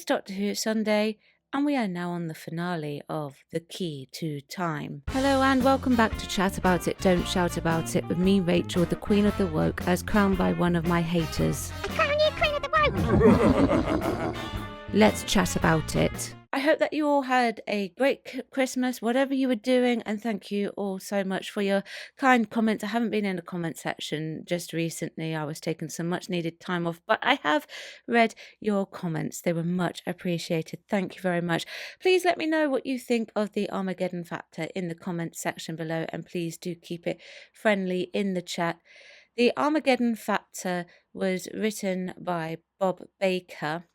It's Doctor Who Sunday, and we are now on the finale of The Key to Time. Hello, and welcome back to Chat About It, Don't Shout About It, with me, Rachel, the Queen of the Woke, as crowned by one of my haters. Crown you Queen of the Woke! Let's chat about it. I hope that you all had a great Christmas, whatever you were doing, and thank you all so much for your kind comments. I haven't been in the comment section just recently. I was taking some much needed time off, but I have read your comments. They were much appreciated. Thank you very much. Please let me know what you think of the Armageddon factor in the comment section below, and please do keep it friendly in the chat. The Armageddon factor was written by Bob Baker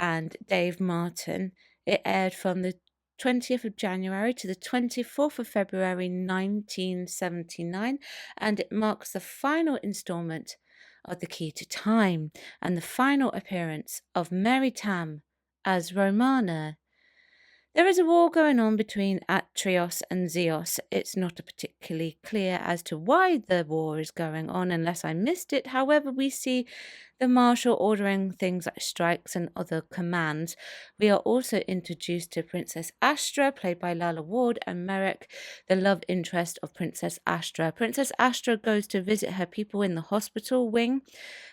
and Dave Martin. It aired from the 20th of January to the 24th of February 1979, and it marks the final installment of The Key to Time and the final appearance of Mary Tam as Romana. There is a war going on between Atrios and Zeos. It's not particularly clear as to why the war is going on, unless I missed it. However, we see the Marshal ordering things like strikes and other commands. We are also introduced to Princess Astra, played by Lala Ward, and Merrick, the love interest of Princess Astra. Princess Astra goes to visit her people in the hospital wing,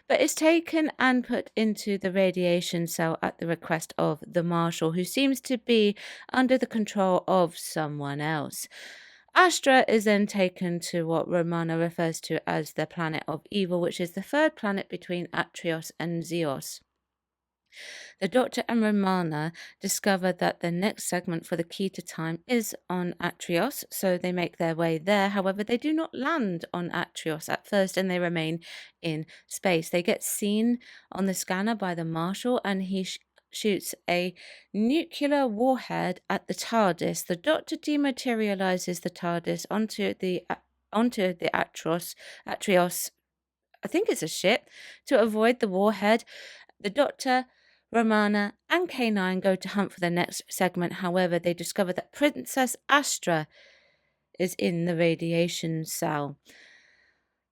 but is taken and put into the radiation cell at the request of the Marshal, who seems to be under the control of someone else. Astra is then taken to what Romana refers to as the planet of evil, which is the third planet between Atrios and Zeos. The Doctor and Romana discover that the next segment for the Key to Time is on Atrios, so they make their way there. However, they do not land on Atrios at first, and they remain in space. They get seen on the scanner by the Marshal, and he shoots a nuclear warhead at the TARDIS. The Doctor dematerializes the TARDIS onto the Atrios, I think it's a ship, to avoid the warhead. The Doctor, Romana, and K9 go to hunt for the next segment. However, they discover that Princess Astra is in the radiation cell.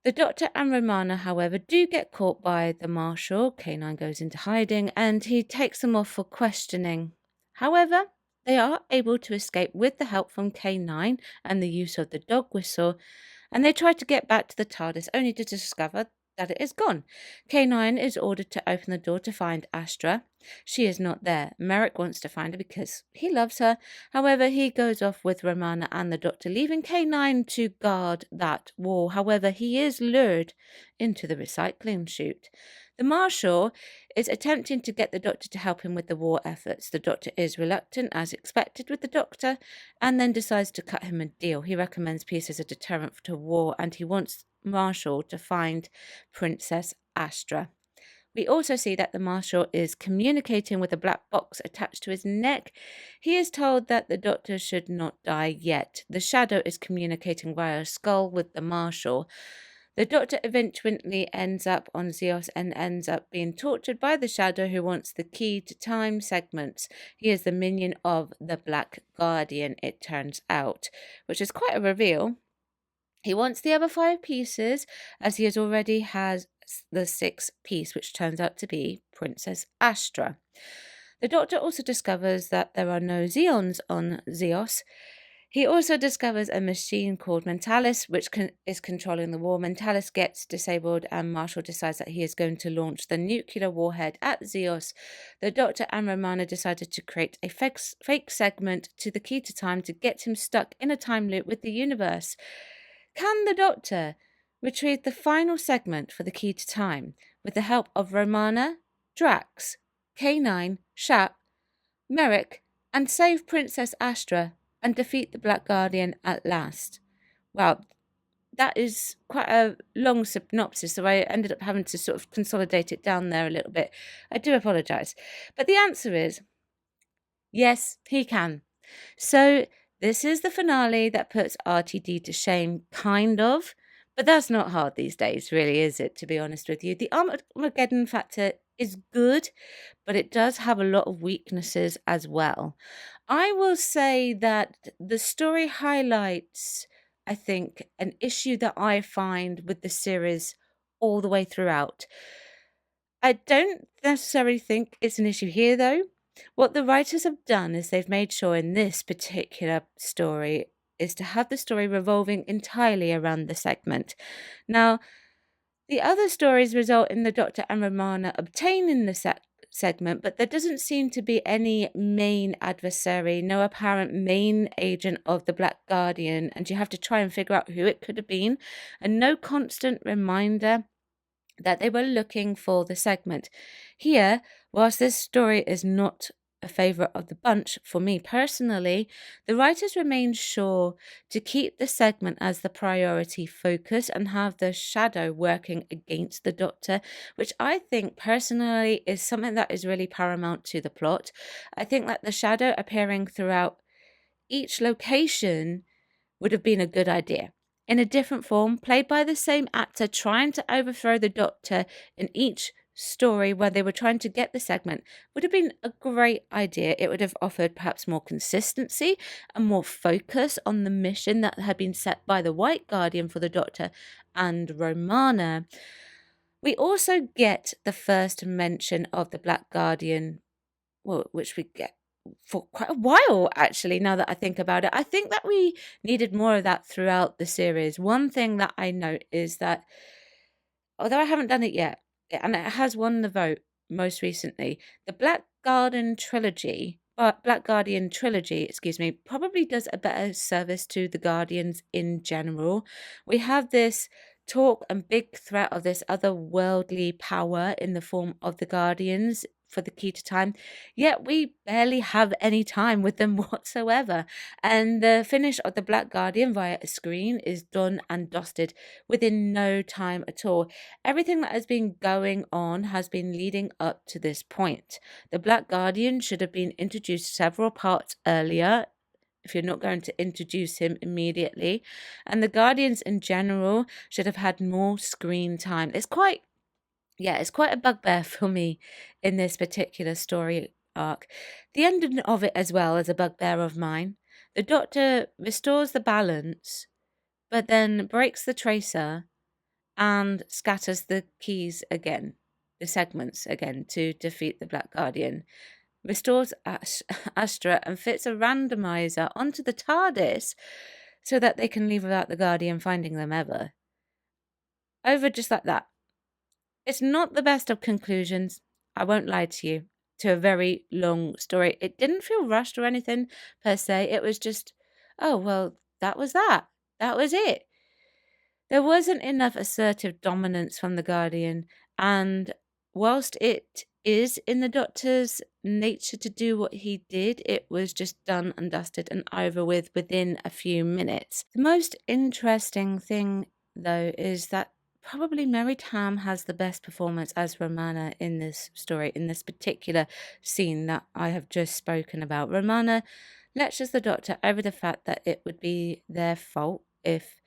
The Doctor and Romana, however, do get caught by the Marshal. K9 goes into hiding, and he takes them off for questioning. However, they are able to escape with the help from K9 and the use of the dog whistle, and they try to get back to the TARDIS, only to discover that it is gone. K9 is ordered to open the door to find Astra. She is not there. Merrick wants to find her because he loves her. However, he goes off with Romana and the Doctor, leaving K9 to guard that wall. However, he is lured into the recycling chute. The Marshal is attempting to get the Doctor to help him with the war efforts. The Doctor is reluctant, as expected with the Doctor, and then decides to cut him a deal. He recommends peace as a deterrent to war, and he wants Marshal to find Princess Astra. We also see that the Marshal is communicating with a black box attached to his neck. He is told that the Doctor should not die yet. The Shadow is communicating via a skull with the Marshal. The Doctor eventually ends up on Zeos and ends up being tortured by the Shadow, who wants the Key to Time segments. He is the minion of the Black Guardian, it turns out, which is quite a reveal. He wants the other 5 pieces, as he already has the 6th piece, which turns out to be Princess Astra. The Doctor also discovers that there are no Zeons on Zeos. He also discovers a machine called Mentalis, which is controlling the war. Mentalis gets disabled, and Marshal decides that he is going to launch the nuclear warhead at Zeos. The Doctor and Romana decided to create a fake segment to the Key to Time to get him stuck in a time loop with the universe. Can the Doctor retrieve the final segment for the Key to Time with the help of Romana, Drax, K9, Shap, Merrick, and save Princess Astra and defeat the Black Guardian at last? Well, that is quite a long synopsis, so I ended up having to sort of consolidate it down there a little bit. I do apologise. But the answer is yes, he can. So this is the finale that puts RTD to shame, kind of. But that's not hard these days, really, is it, to be honest with you? The Armageddon factor is good, but it does have a lot of weaknesses as well. I will say that the story highlights, I think, an issue that I find with the series all the way throughout. I don't necessarily think it's an issue here, though. What the writers have done is they've made sure in this particular story is to have the story revolving entirely around the segment. Now, the other stories result in the Doctor and Romana obtaining the segment, but there doesn't seem to be any main adversary, no apparent main agent of the Black Guardian, and you have to try and figure out who it could have been, and no constant reminder that they were looking for the segment. Here, whilst this story is not a favourite of the bunch, for me personally, the writers remain sure to keep the segment as the priority focus and have the shadow working against the Doctor, which I think personally is something that is really paramount to the plot. I think that the shadow appearing throughout each location would have been a good idea. In a different form, played by the same actor trying to overthrow the Doctor in each story where they were trying to get the segment would have been a great idea. It would have offered perhaps more consistency and more focus on the mission that had been set by the White Guardian for the Doctor and Romana. We also get the first mention of the Black Guardian, well, which we get for quite a while, actually, now that I think about it. I think that we needed more of that throughout the series. One thing that I note is that, although I haven't done it yet, and it has won the vote most recently, the Black Guardian trilogy, excuse me, probably does a better service to the Guardians in general. We have this talk and big threat of this otherworldly power in the form of the Guardians for the key to time, yet we barely have any time with them whatsoever. And the finish of the Black Guardian via a screen is done and dusted within no time at all. Everything that has been going on has been leading up to this point. The Black Guardian should have been introduced several parts earlier if you're not going to introduce him immediately. And the Guardians in general should have had more screen time. It's quite a bugbear for me in this particular story arc. The ending of it as well is a bugbear of mine. The Doctor restores the balance, but then breaks the tracer and scatters the keys again, the segments again, to defeat the Black Guardian. Restores Astra and fits a randomizer onto the TARDIS so that they can leave without the Guardian finding them ever. Over just like that. It's not the best of conclusions, I won't lie to you, to a very long story. It didn't feel rushed or anything per se. It was just, oh, well, that was that. That was it. There wasn't enough assertive dominance from the Guardian, and whilst it is in the Doctor's nature to do what he did, it was just done and dusted and over with within a few minutes. The most interesting thing, though, is that probably Mary Tam has the best performance as Romana in this story, in this particular scene that I have just spoken about. Romana lectures the Doctor over the fact that it would be their fault if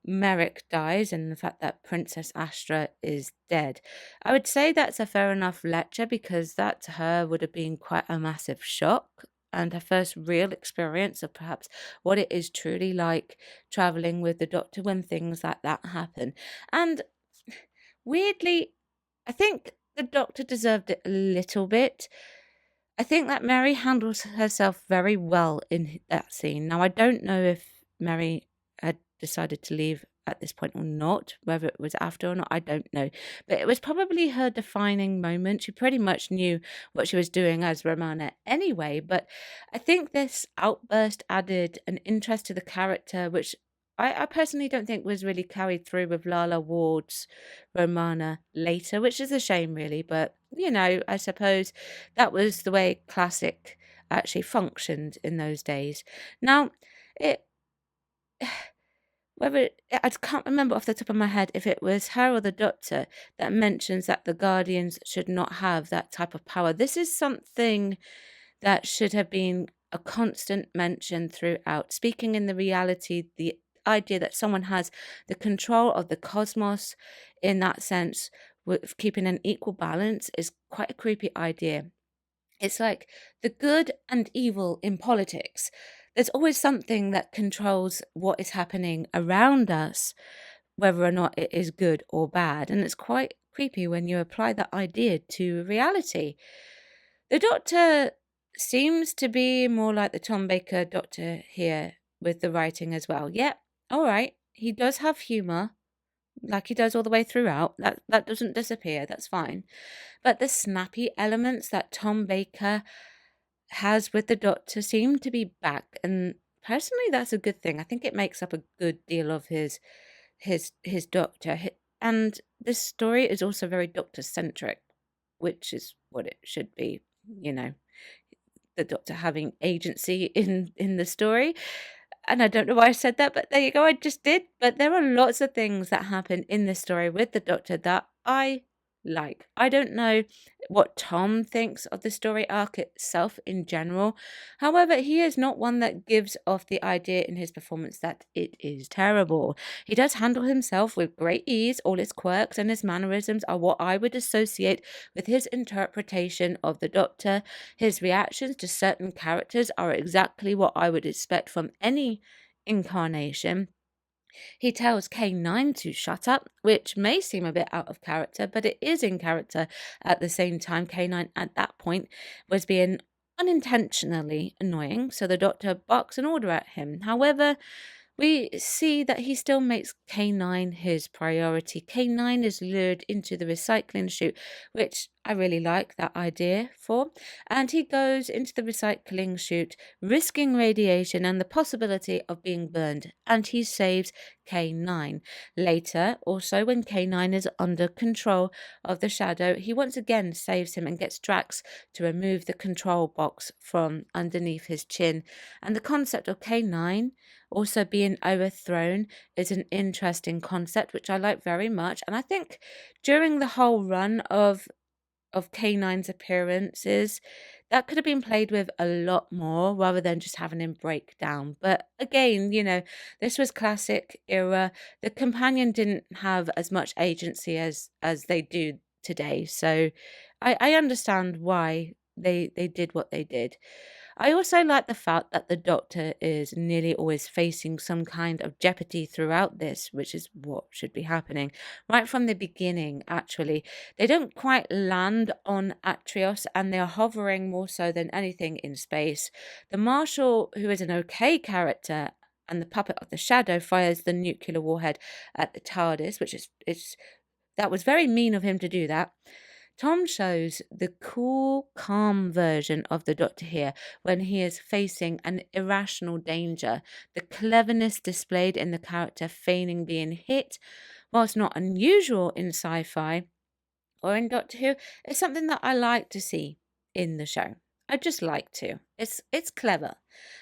Merrick dies and the fact that Princess Astra is dead. I would say that's a fair enough lecture because that to her would have been quite a massive shock and her first real experience of perhaps what it is truly like traveling with the Doctor when things like that happen. And weirdly, I think the Doctor deserved it a little bit. I think that Mary handles herself very well in that scene. Now, I don't know if Mary had decided to leave at this point or not, whether it was after or not, I don't know. But it was probably her defining moment. She pretty much knew what she was doing as Romana anyway. But I think this outburst added an interest to the character, which I personally don't think was really carried through with Lala Ward's Romana later, which is a shame, really. But, I suppose that was the way classic actually functioned in those days. Now, it I can't remember off the top of my head if it was her or the Doctor that mentions that the Guardians should not have that type of power. This is something that should have been a constant mention throughout. Speaking in the reality, the idea that someone has the control of the cosmos in that sense, with keeping an equal balance, is quite a creepy idea. It's like the good and evil in politics. There's always something that controls what is happening around us, whether or not it is good or bad. And it's quite creepy when you apply that idea to reality. The Doctor seems to be more like the Tom Baker Doctor here with the writing as well. Yeah, all right. He does have humor, like he does all the way throughout. That doesn't disappear. That's fine. But the snappy elements that Tom Baker has with the Doctor seem to be back, and personally, that's a good thing. I think it makes up a good deal of his Doctor. And this story is also very Doctor centric, which is what it should be. You know, the Doctor having agency in the story. And I don't know why I said that, but there you go, I just did. But there are lots of things that happen in this story with the Doctor that I like. I don't know what Tom thinks of the story arc itself in general. However, he is not one that gives off the idea in his performance that it is terrible. He does handle himself with great ease. All his quirks and his mannerisms are what I would associate with his interpretation of the Doctor. His reactions to certain characters are exactly what I would expect from any incarnation. He tells K9 to shut up, which may seem a bit out of character, but it is in character at the same time. K9 at that point was being unintentionally annoying, so the Doctor barks an order at him. However, we see that he still makes K9 his priority. K9 is lured into the recycling chute, which I really like that idea for. And he goes into the recycling chute, risking radiation and the possibility of being burned. And he saves K9. Later, also, when K9 is under control of the shadow, he once again saves him and gets Drax to remove the control box from underneath his chin. And the concept of K9 also being overthrown is an interesting concept, which I like very much. And I think during the whole run of K9's appearances, that could have been played with a lot more rather than just having him break down. But again, this was classic era. The companion didn't have as much agency as they do today. So I understand why they did what they did. I also like the fact that the Doctor is nearly always facing some kind of jeopardy throughout this, which is what should be happening right from the beginning, actually. They don't quite land on Atrios and they are hovering more so than anything in space. The Marshal, who is an okay character, and the puppet of the Shadow fires the nuclear warhead at the TARDIS, which is that was very mean of him to do that. Tom shows the cool, calm version of the Doctor here when he is facing an irrational danger. The cleverness displayed in the character feigning being hit, whilst not unusual in sci fi or in Doctor Who, is something that I like to see in the show. I just like to. It's clever.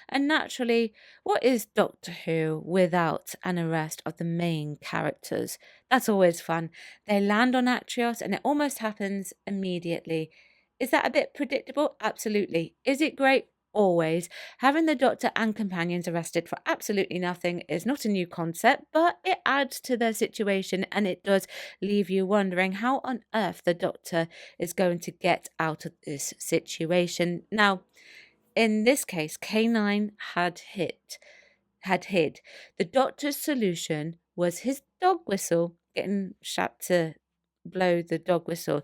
And naturally, what is Doctor Who without an arrest of the main characters? That's always fun. They land on Atrios and it almost happens immediately. Is that a bit predictable? Absolutely. Is it great? Always. Having the Doctor and companions arrested for absolutely nothing is not a new concept, but it adds to their situation and it does leave you wondering how on earth the Doctor is going to get out of this situation. Now, in this case, K9 had hid. The Doctor's solution was his dog whistle, getting Shat to blow the dog whistle.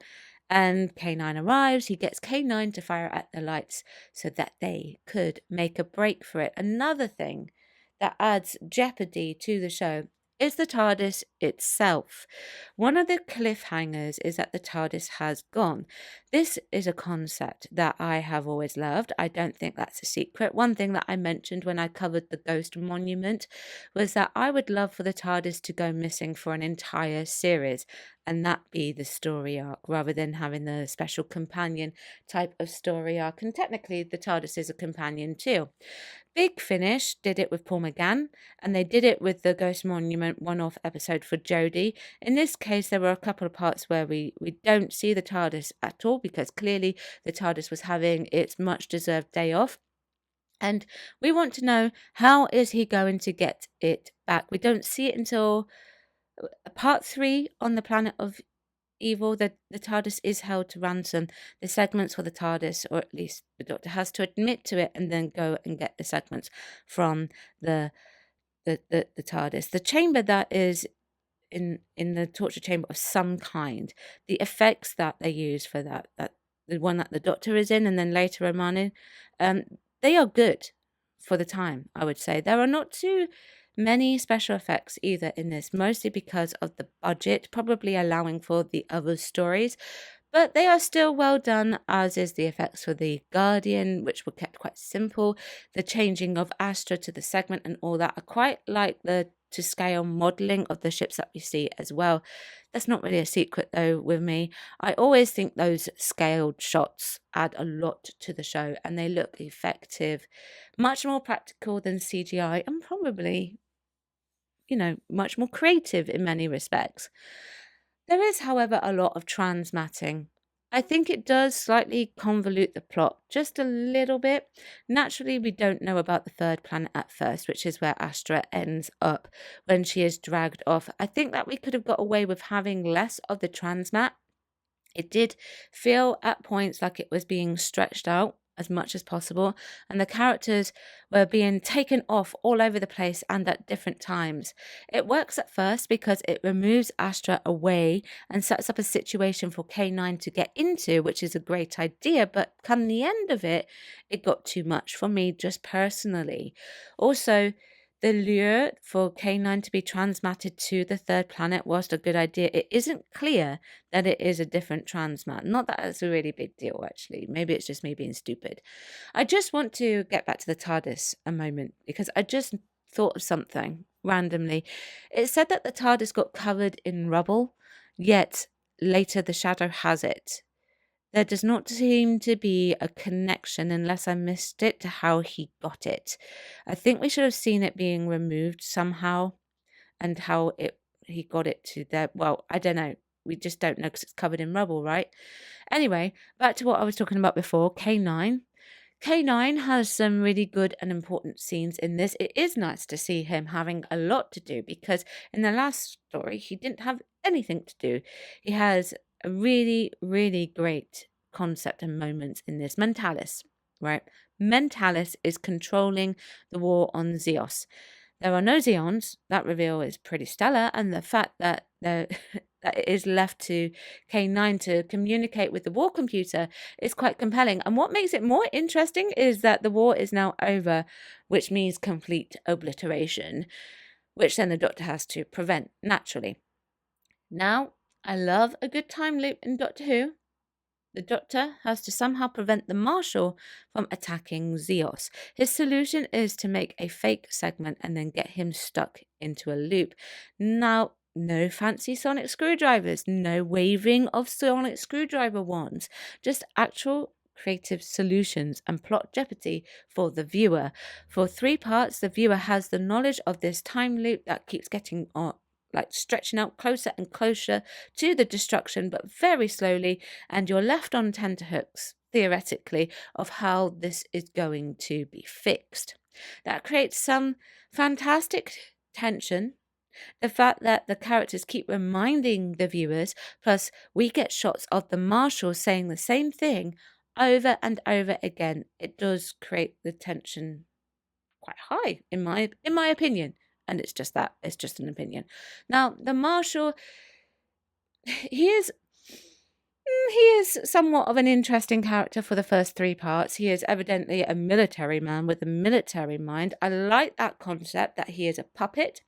And K9 arrives, he gets K9 to fire at the lights so that they could make a break for it. Another thing that adds jeopardy to the show is the TARDIS itself. One of the cliffhangers is that the TARDIS has gone. This is a concept that I have always loved. I don't think that's a secret. One thing that I mentioned when I covered the Ghost Monument was that I would love for the TARDIS to go missing for an entire series and that be the story arc rather than having the special companion type of story arc. And technically, the TARDIS is a companion too. Big Finish did it with Paul McGann, and they did it with the Ghost Monument one-off episode for Jodie. In this case, there were a couple of parts where we don't see the TARDIS at all because clearly the TARDIS was having its much-deserved day off. And we want to know, how is he going to get it back? We don't see it until part 3 on the planet of evil. The TARDIS is held to ransom. The segments for the TARDIS, or at least the Doctor has to admit to it and then go and get the segments from the TARDIS. The chamber that is in the torture chamber of some kind. The effects that they use for that the one that the Doctor is in, and then later Romani, um, they are good for the time, I would say. There are not too many special effects either in this, mostly because of the budget, probably allowing for the other stories. But they are still well done, as is the effects for the Guardian, which were kept quite simple. The changing of Astra to the segment and all that. I quite like the to scale modeling of the ships that we see as well. That's not really a secret though with me. I always think those scaled shots add a lot to the show and they look effective, much more practical than CGI and probably, much more creative in many respects. There is, however, a lot of transmatting. I think it does slightly convolute the plot just a little bit. Naturally, we don't know about the third planet at first, which is where Astra ends up when she is dragged off. I think that we could have got away with having less of the transmat. It did feel at points like it was being stretched out as much as possible, and the characters were being taken off all over the place and at different times. It works at first because it removes Astra away and sets up a situation for K9 to get into, which is a great idea, but come the end of it, it got too much for me just personally. Also, the lure for K9 to be transmatted to the third planet was a good idea. It isn't clear that it is a different transmat. Not that it's a really big deal, actually. Maybe it's just me being stupid. I just want to get back to the TARDIS a moment because I just thought of something randomly. It said that the TARDIS got covered in rubble, yet later the Shadow has it. There does not seem to be a connection, unless I missed it, to how he got it. I think we should have seen it being removed somehow and how he got it to there. Well, I don't know. We just don't know because it's covered in rubble, right? Anyway, back to what I was talking about before, K9. K9 has some really good and important scenes in this. It is nice to see him having a lot to do because in the last story, he didn't have anything to do. He has a really, really great concept and moments in this. Mentalis, right? Mentalis is controlling the war on Zeos. There are no Zeons. That reveal is pretty stellar, and the fact that that it is left to K9 to communicate with the war computer is quite compelling. And what makes it more interesting is that the war is now over, which means complete obliteration, which then the Doctor has to prevent naturally. Now, I love a good time loop in Doctor Who. The Doctor has to somehow prevent the Marshal from attacking Zeos. His solution is to make a fake segment and then get him stuck into a loop. Now, no fancy sonic screwdrivers, no waving of sonic screwdriver wands, just actual creative solutions and plot jeopardy for the viewer. For 3 parts, the viewer has the knowledge of this time loop that keeps getting stretching out closer and closer to the destruction, but very slowly, and you're left on tenterhooks, theoretically, of how this is going to be fixed. That creates some fantastic tension. The fact that the characters keep reminding the viewers, plus we get shots of the Marshal saying the same thing over and over again, it does create the tension quite high, in my opinion. And it's just that. It's just an opinion. Now, the Marshal, he is somewhat of an interesting character for the first 3 parts. He is evidently a military man with a military mind. I like that concept that he is a puppet.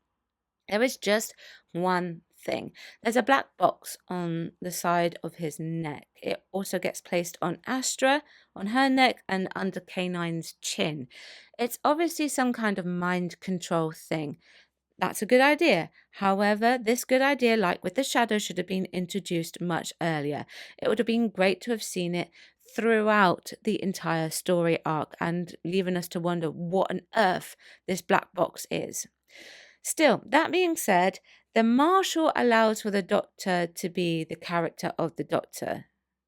There is just one thing. There's a black box on the side of his neck. It also gets placed on Astra, on her neck, and under K9's chin. It's obviously some kind of mind control thing. That's a good idea. However, this good idea, like with the Shadow, should have been introduced much earlier. It would have been great to have seen it throughout the entire story arc and leaving us to wonder what on earth this black box is. Still, that being said, the Marshal allows for the Doctor to be the character of the Doctor.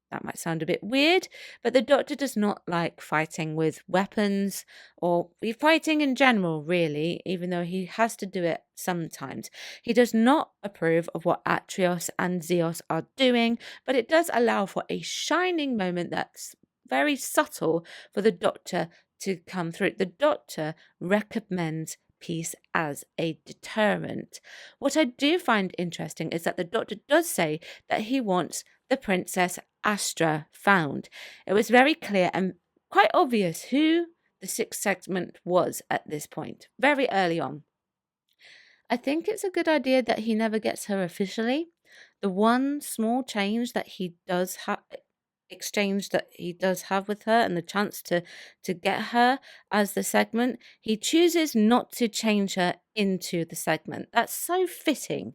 That might sound a bit weird, but the Doctor does not like fighting with weapons or fighting in general, really, even though he has to do it sometimes. He does not approve of what Atrios and Zeos are doing, but it does allow for a shining moment that's very subtle for the Doctor to come through. The Doctor recommends peace as a deterrent. What I do find interesting is that the Doctor does say that he wants the princess Astra found. It was very clear and quite obvious who the sixth segment was at this point, very early on. I think it's a good idea that he never gets her officially. The one small change that he does have exchange that he does have with her and the chance to get her as the segment, he chooses not to change her into the segment. That's so fitting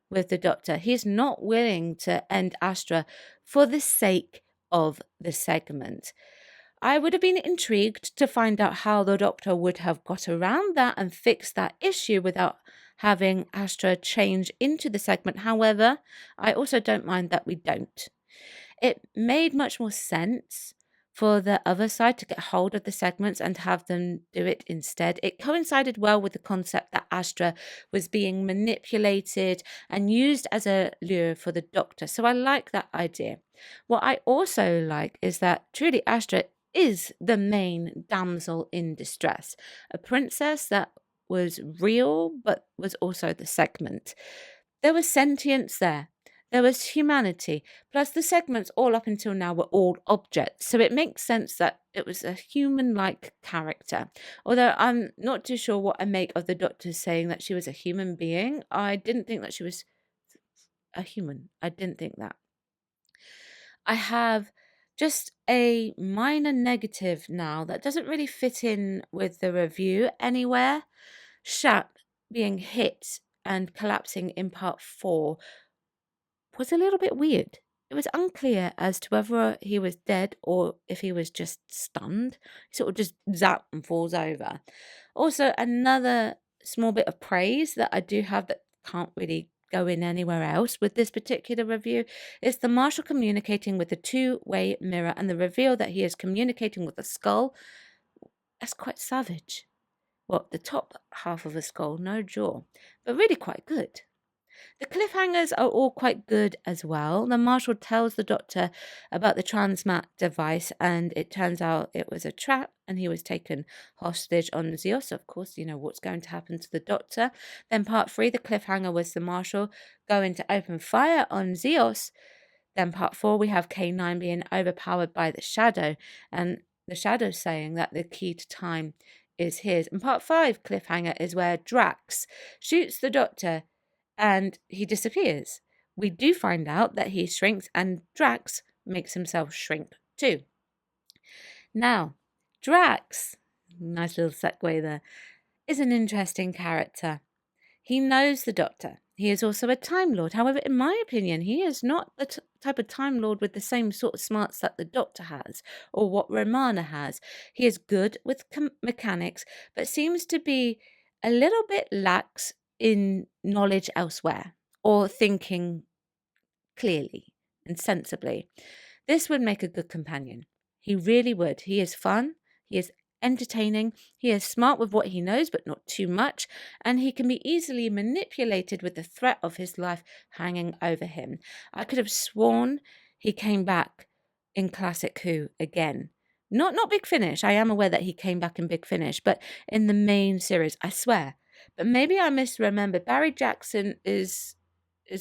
with the Doctor. He's not willing to end Astra for the sake of the segment. I would have been intrigued to find out how the Doctor would have got around that and fixed that issue without having Astra change into the segment. However, I also don't mind that we don't. It made much more sense for the other side to get hold of the segments and have them do it instead. It coincided well with the concept that Astra was being manipulated and used as a lure for the Doctor. So I like that idea. What I also like is that truly Astra is the main damsel in distress, a princess that was real but was also the segment. There was sentience there. There was humanity, plus the segments all up until now were all objects, so it makes sense that it was a human-like character. Although I'm not too sure what I make of the Doctor saying that she was a human being. I didn't think that she was a human. I didn't think that. I have just a minor negative now that doesn't really fit in with the review anywhere. Shat being hit and collapsing in part 4 was a little bit weird. It was unclear as to whether he was dead or if he was just stunned. He sort of just zaps and falls over. Also, another small bit of praise that I do have that can't really go in anywhere else with this particular review is the Marshal communicating with the two-way mirror and the reveal that he is communicating with the skull. That's quite savage. Well, the top half of a skull, no jaw, but really quite good. The cliffhangers are all quite good as well. The Marshal tells the Doctor about the transmat device, and it turns out it was a trap, and he was taken hostage on Zeus. Of course, you know what's going to happen to the Doctor. Then part 3, the cliffhanger was the Marshal going to open fire on Zeus. Then part 4, we have K9 being overpowered by the Shadow, and the Shadow saying that the key to time is his. And part 5, cliffhanger, is where Drax shoots the Doctor and he disappears. We do find out that he shrinks and Drax makes himself shrink too. Now, Drax, nice little segue there, is an interesting character. He knows the Doctor. He is also a Time Lord. However, in my opinion, he is not the type of Time Lord with the same sort of smarts that the Doctor has or what Romana has. He is good with mechanics, but seems to be a little bit lax in knowledge elsewhere or thinking clearly and sensibly. This would make a good companion. He really would. He is fun. He is entertaining. He is smart with what he knows, but not too much. And he can be easily manipulated with the threat of his life hanging over him. I could have sworn he came back in Classic Who again. Not Big Finish. I am aware that he came back in Big Finish, but in the main series, I swear. But maybe I misremembered. Barry Jackson is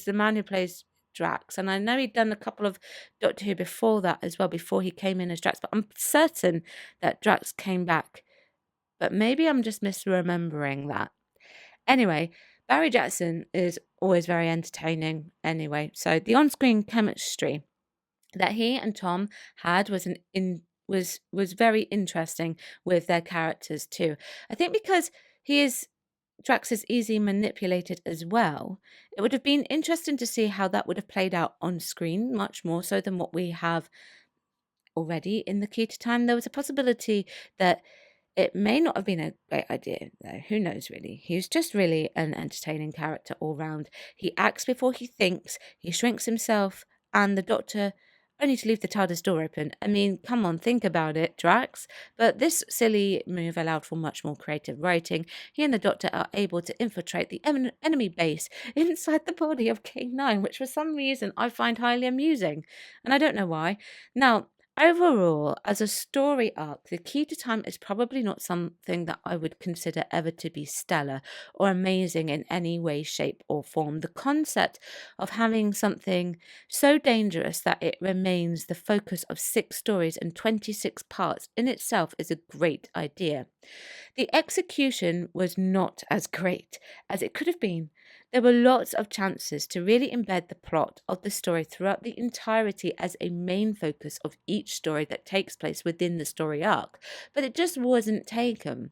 the man who plays Drax, and I know he'd done a couple of Doctor Who before that as well, before he came in as Drax, but I'm certain that Drax came back. But maybe I'm just misremembering that. Anyway, Barry Jackson is always very entertaining anyway. So the on-screen chemistry that he and Tom had was was very interesting with their characters too. I think because Drax is easily manipulated as well. It would have been interesting to see how that would have played out on screen, much more so than what we have already in the Key to Time. There was a possibility that it may not have been a great idea, though. Who knows, really? He's just really an entertaining character all round. He acts before he thinks, he shrinks himself, and the Doctor only to leave the TARDIS door open. I mean, come on, think about it, Drax. But this silly move allowed for much more creative writing. He and the Doctor are able to infiltrate the enemy base inside the body of K9, which for some reason I find highly amusing. And I don't know why. Now, Overall, as a story arc, The Key to Time is probably not something that I would consider ever to be stellar or amazing in any way, shape, or form. The concept of having something so dangerous that it remains the focus of 6 stories and 26 parts in itself is a great idea. The execution was not as great as it could have been. There were lots of chances to really embed the plot of the story throughout the entirety as a main focus of each story that takes place within the story arc, but it just wasn't taken.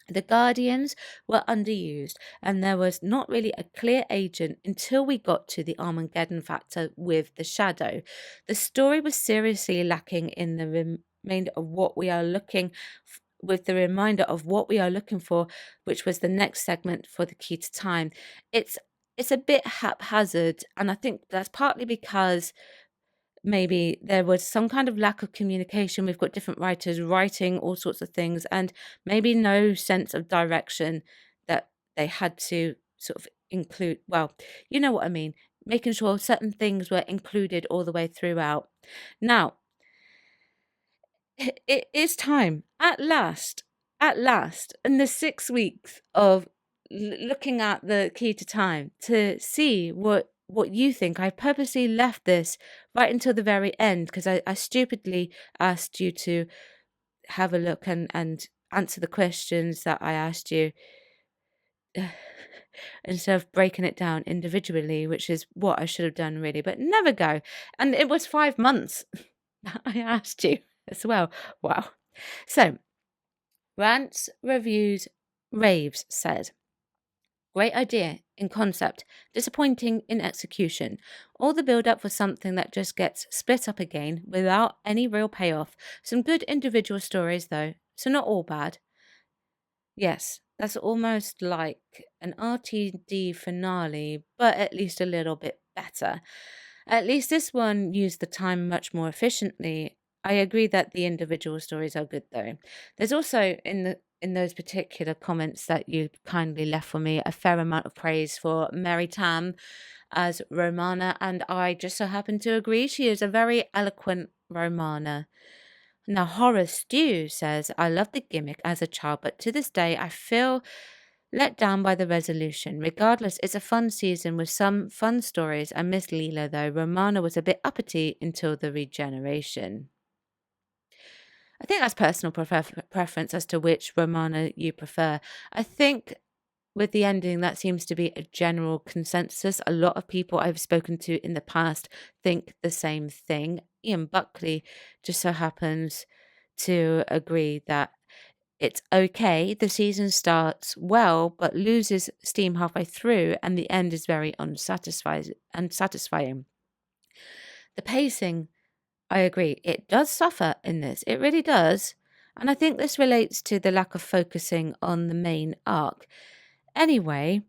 The Guardians were underused, and there was not really a clear agent until we got to the Armageddon factor with the Shadow. The story was seriously lacking in the remainder of what we are looking with the reminder of what we are looking for, which was the next segment for The Key to Time. It's it's a bit haphazard, and I think that's partly because maybe there was some kind of lack of communication. We've got different writers writing all sorts of things, and maybe no sense of direction that they had to sort of include. Well, you know what I mean, making sure certain things were included all the way throughout. Now, it is time at last, in the 6 weeks of looking at The Key to Time, to see what you think. I purposely left this right until the very end because I stupidly asked you to have a look and answer the questions that I asked you instead of breaking it down individually, which is what I should have done really, but never go. And it was 5 months that I asked you as well. Wow. So, Rants, Reviews, Raves said, great idea in concept, disappointing in execution. All the build up for something that just gets split up again without any real payoff. Some good individual stories though, so not all bad. Yes, that's almost like an RTD finale, but at least a little bit better. At least this one used the time much more efficiently. I agree that the individual stories are good though. There's also in those particular comments that you kindly left for me a fair amount of praise for Mary Tam as Romana, and I just so happen to agree. She is a very eloquent Romana. Now, Horror Stew says, I loved the gimmick as a child, but to this day I feel let down by the resolution. Regardless, it's a fun season with some fun stories. I miss Leela though. Romana was a bit uppity until the regeneration. I think that's personal preference as to which Romana you prefer. I think with the ending, that seems to be a general consensus. A lot of people I've spoken to in the past think the same thing. Ian Buckley just so happens to agree that it's okay. The season starts well, but loses steam halfway through, and the end is very unsatisfying. The pacing, I agree, it does suffer in this. It really does. And I think this relates to the lack of focusing on the main arc. Anyway,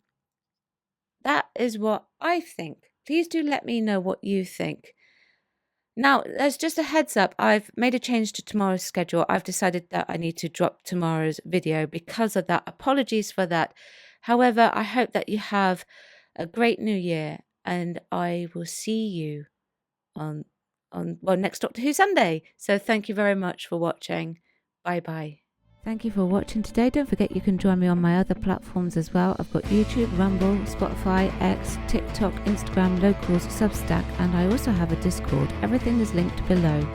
that is what I think. Please do let me know what you think. Now, there's just a heads up. I've made a change to tomorrow's schedule. I've decided that I need to drop tomorrow's video because of that. Apologies for that. However, I hope that you have a great new year, and I will see you on next Doctor Who Sunday. So thank you very much for watching. Bye bye. Thank you for watching today. Don't forget you can join me on my other platforms as well. I've got YouTube, Rumble, Spotify, X, TikTok, Instagram, Locals, Substack, and I also have a Discord. Everything is linked below.